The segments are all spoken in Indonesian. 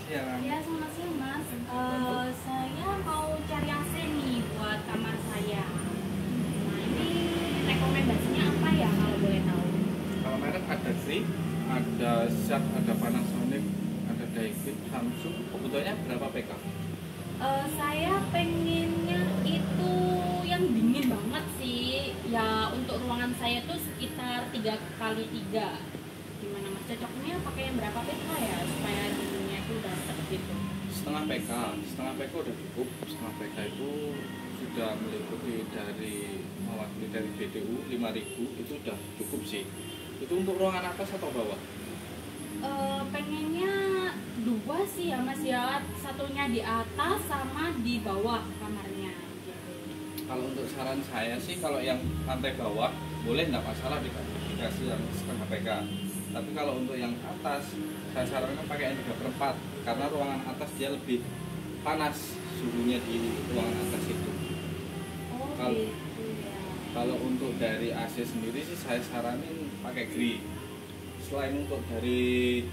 siang. Ya, selamat siang Mas. Saya mau cari AC nih buat kamar saya. Nah, ini rekomendasinya apa ya kalau boleh tahu? Kalau merek ada Sri, ada Sharp, ada Panasonic, ada Daikin, Samsung. Kebutuhannya berapa PK? Saya pengennya itu yang dingin banget sih. Ya, untuk ruangan saya tuh sekitar 3x3. Gimana Mas? Cocoknya pakai yang berapa PK ya supaya dinginnya itu dapet gitu? Setengah PK. Setengah PK udah cukup. Setengah PK itu sudah meliputi dari mewakili dari BDU 5.000, itu udah cukup sih. Itu untuk ruangan atas atau bawah? Pengennya dua sih ya Mas ya, satunya di atas sama di bawah kamarnya gitu. Kalau untuk saran saya sih, kalau yang lantai bawah boleh, nggak masalah dikasih yang setengah PK. Tapi kalau untuk yang atas, saya sarankan pakai yang 3/4 karena ruangan atas dia lebih panas suhunya di ruangan atas itu. Oh Kalau gitu ya. kalau untuk dari AC sendiri sih saya saranin pakai GRI. Selain untuk dari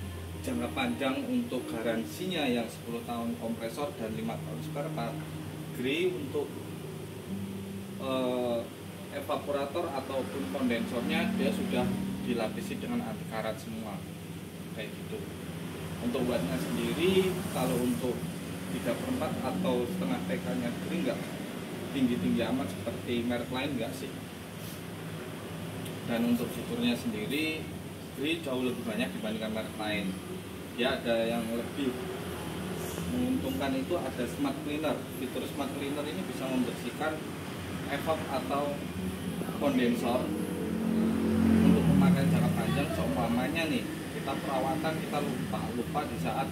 jangka panjang untuk garansinya yang 10 tahun kompresor dan 5 tahun spare part, GRI untuk evaporator ataupun kondensornya dia sudah dilapisi dengan anti karat semua kayak gitu. Untuk wattnya sendiri, kalau untuk 3/4 atau setengah PK nya GRI nggak tinggi-tinggi amat seperti merek lain, nggak sih. Dan untuk fiturnya sendiri GRI jauh lebih banyak dibandingkan merek lain. Ya, ada yang lebih menguntungkan itu ada smart cleaner. Fitur smart cleaner ini bisa membersihkan evap atau kondensor untuk pemakaian jangka panjang. Seumpamanya nih, kita perawatan kita lupa di saat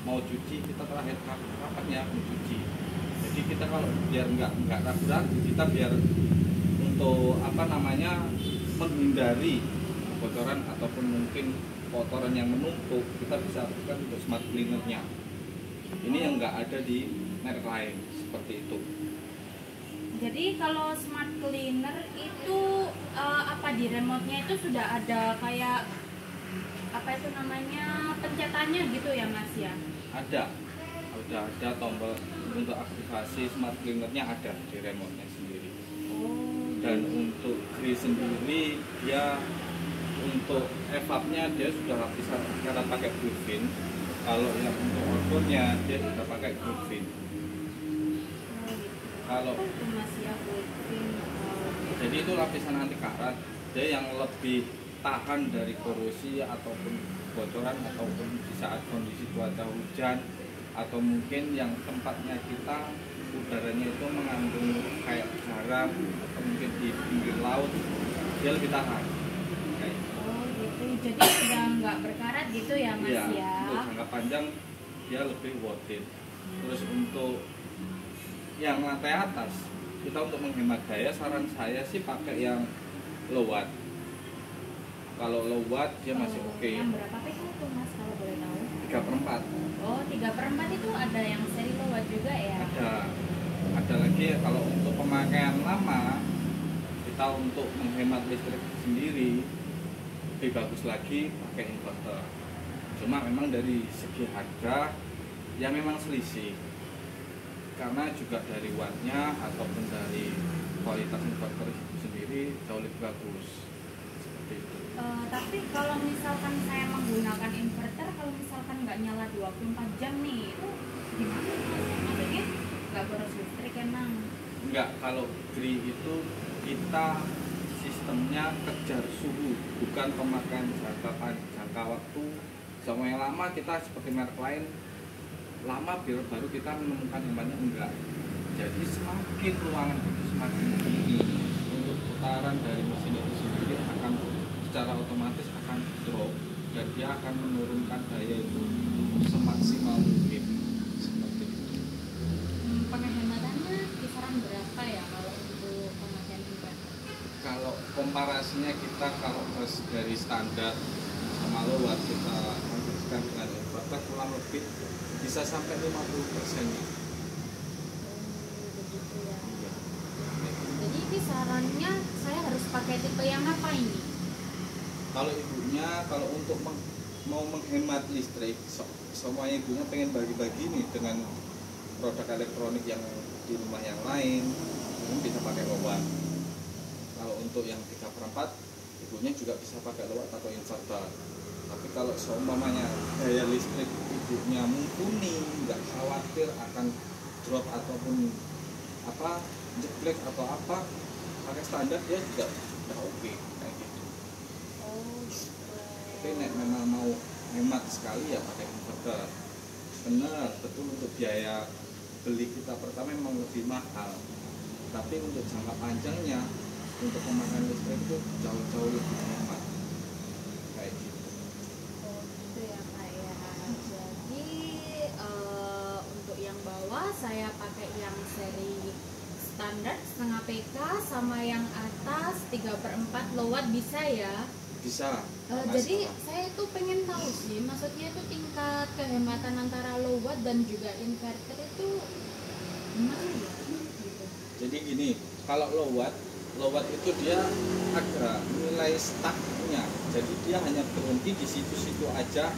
mau cuci, kita terakhir kapan ya mencuci. Jadi kita kalau biar nggak ragu-ragu, kita biar untuk menghindari bocoran ataupun mungkin kotoran yang menumpuk, kita bisa aktifkan untuk smart cleanernya. Ini yang nggak ada di merek lain seperti itu. Jadi kalau smart cleaner itu apa di remote-nya itu sudah ada kayak apa itu namanya pencetannya gitu ya Mas ya? Ada, udah ada tombol untuk aktivasi smart cleanernya, ada di remote-nya sendiri. Oh. Dan untuk GRI sendiri, dia untuk evapnya dia sudah lapisan karena pakai bluefin. Kalau yang untuk outdoornya dia sudah pakai bluefin. Kalau itu masih aku jadi itu lapisan anti karat, dia yang lebih tahan dari korosi ataupun bocoran ataupun di saat kondisi cuaca hujan, atau mungkin yang tempatnya kita udaranya itu mengandung kayak garam atau mungkin di pinggir laut, dia lebih tahan. Oh gitu, jadi sudah nggak berkarat gitu ya Mas Iya, ya? untuk jangka panjang dia lebih worth it. Terus untuk yang lantai atas, kita untuk menghemat daya, saran saya sih pakai yang low watt. Kalau low watt dia masih oke. Yang berapa PK itu Mas kalau boleh tahu? 3/4. Oh 3/4 itu ada yang seri low watt juga ya? Ada lagi ya, kalau untuk pemakaian lama, kita untuk menghemat listrik sendiri lebih bagus lagi pakai inverter. Cuma memang dari segi harga ya memang selisih, karena juga dari wattnya ataupun dari kualitas inverter itu sendiri jauh lebih bagus seperti itu. Tapi kalau misalkan saya menggunakan inverter, kalau misalkan nggak nyala 24 jam nih, itu gimana Mas? Maksudnya nggak boros listrik emang? Enggak, kalau GRI itu kita sistemnya kejar suhu, bukan pemakaian jangka waktu. Sama yang lama kita seperti merek lain, lama baru kita menemukan hematnya, enggak. Jadi semakin ruangan itu semakin tinggi, untuk putaran dari mesin itu sendiri akan secara otomatis akan drop, dan dia akan menurunkan daya itu semaksimal mungkin seperti itu. Penghematannya kisaran berapa ya kalau untuk pemakaian inverter? Kalau komparasinya kita kalau dari standar sama low watt kita konversikan dengan inverter kurang lebih bisa sampai 50%. Begitu ya. Jadi kisarannya saya harus pakai tipe yang apa ini? Kalau ibunya, kalau untuk mau menghemat listrik, semuanya ibunya pengen bagi-bagi nih dengan produk elektronik yang di rumah yang lain, ini bisa pakai low-watt. Kalau untuk yang 3/4 ibunya juga bisa pakai low-watt atau inverter. Tapi kalau seumpamanya daya listrik ibunya mumpuni, nggak khawatir akan drop ataupun apa jeblek atau apa, pakai standar dia juga udah oke kayak gitu. Oh gitu. Tapi nek memang mau hemat sekali ya pakai inverter. Benar, betul, untuk biaya beli kita pertama memang lebih mahal. Tapi untuk jangka panjangnya, untuk pemakaian listrik itu jauh-jauh lebih hemat. Kayak gitu. Oh gitu ya Kak ya. Jadi untuk yang bawah saya pakai yang seri standar setengah PK, sama yang atas 3/4 low-watt bisa ya? Bisa. Jadi saya itu pengen tahu sih, maksudnya itu tingkat kehematan antara low-watt dan juga inverter itu gimana ya? Gitu. Jadi gini, kalau low watt itu dia ada nilai stucknya. Jadi dia hanya berhenti di situ-situ aja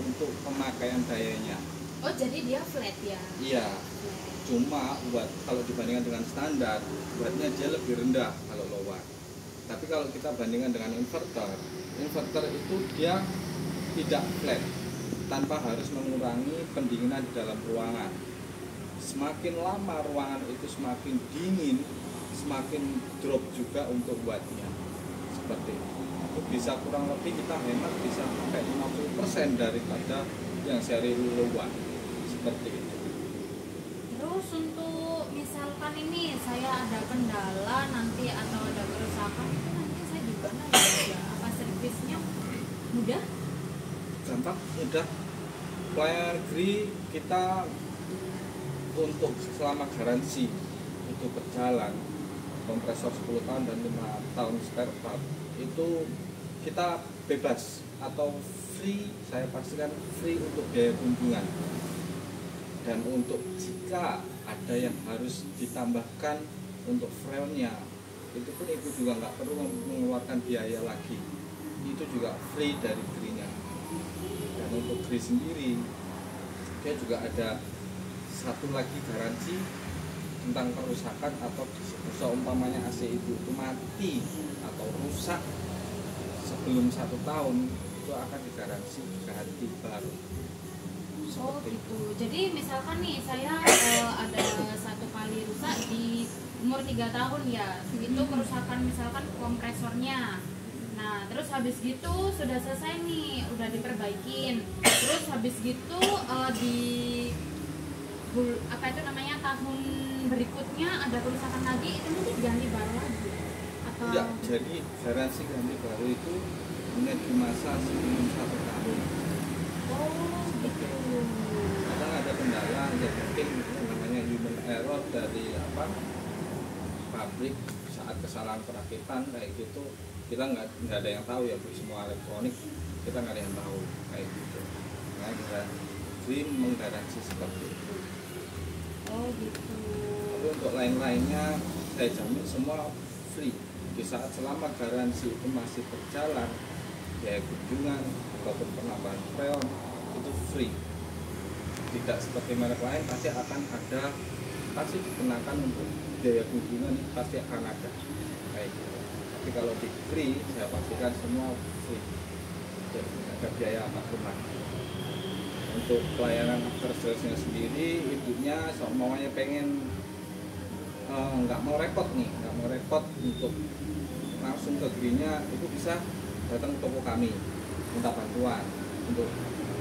untuk pemakaian dayanya. Oh jadi dia flat ya? Iya. Flat. Cuma kalau dibandingkan dengan standar, wattnya dia lebih rendah kalau low watt. Tapi kalau kita bandingkan dengan inverter itu dia tidak flat, tanpa harus mengurangi pendinginan di dalam ruangan. Semakin lama ruangan itu semakin dingin, semakin drop juga untuk wattnya. Seperti itu bisa kurang lebih kita hemat bisa sampai 50% daripada yang seri low watt. Seperti itu. Terus untuk misalkan ini saya ada kendala nanti atau ada kerusakan, itu nanti saya gimana ya? Apa servisnya mudah? Gampang, mudah. Pelayanan negeri kita untuk selama garansi itu berjalan, kompresor 10 tahun dan 5 tahun spare part, itu kita bebas atau free, saya pastikan free untuk biaya kunjungan. Dan untuk jika ada yang harus ditambahkan untuk frame-nya, itu pun ibu juga nggak perlu mengeluarkan biaya lagi, itu juga free dari grinya. Dan untuk gri sendiri dia juga ada satu lagi garansi tentang kerusakan atau seumpamanya AC itu mati atau rusak sebelum 1 tahun, itu akan digaransi ganti baru. Oh gitu. Jadi misalkan nih saya ada 1 kali rusak di umur 3 tahun ya, itu kerusakan misalkan kompresornya. Nah terus habis gitu sudah selesai nih, udah diperbaikin. Terus habis gitu di apa itu namanya tahun berikutnya ada kerusakan lagi, itu nanti ganti baru lagi atau? Ya, jadi garansi ganti baru itu hanya di masa sebelum 1 tahun. Oh gitu. Kadang ada kendala, ya mungkin namanya human error dari pabrik saat kesalahan perakitan kayak gitu. Kita nggak ada yang tahu ya Bu, semua elektronik kita nggak ada yang tahu kayak gitu. Nah kita menggaransi seperti itu. Oh gitu. Tapi untuk lain-lainnya saya jamin semua free. Di saat selama garansi itu masih berjalan, biaya kunjungan ataupun penambahan freon itu free. Tidak seperti merek lain pasti dikenakan untuk biaya kunjungan, pasti akan ada kayak gitu. Tapi kalau di free saya pastikan semua free, jadi tidak ada biaya apapun lagi. Untuk pelayanan after sales-nya sendiri, ibunya semuanya pengen nggak mau repot untuk langsung ke grinya, itu bisa datang ke toko kami minta bantuan untuk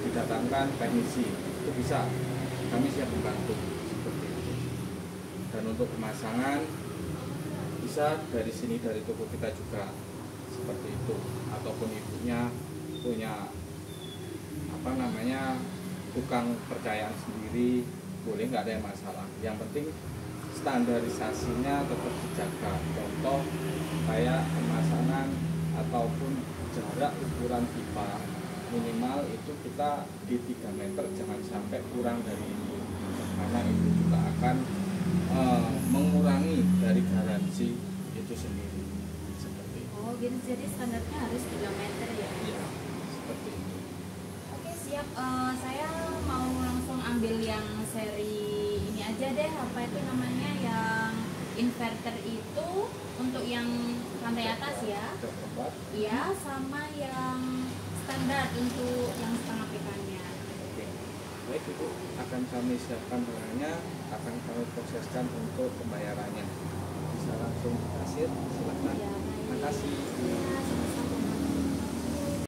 didatangkan teknisi, itu bisa, kami siap membantu seperti itu. Dan untuk pemasangan bisa dari sini, dari toko kita juga seperti itu. Ataupun ibunya punya tukang percayaan sendiri, boleh, nggak ada yang masalah. Yang penting standarisasinya tetap dijaga. Contoh kayak pemasangan ataupun jarak ukuran pipa minimal itu kita di 3 meter, jangan sampai kurang dari itu, karena itu juga akan mengurangi dari garansi itu sendiri. Seperti itu. Oh gitu, jadi standarnya harus 3 meter ya? Iya, seperti itu. Saya mau langsung ambil yang seri ini aja deh, apa itu namanya, yang inverter itu untuk yang lantai atas ya. Iya, sama yang standar untuk yang setengah PK-nya. Oke. Baik, Ibu, akan kami siapkan barangnya, akan kami proseskan untuk pembayarannya. Bisa langsung kasir, silakan. Ya, baik. Terima kasih. Ya, sama-sama.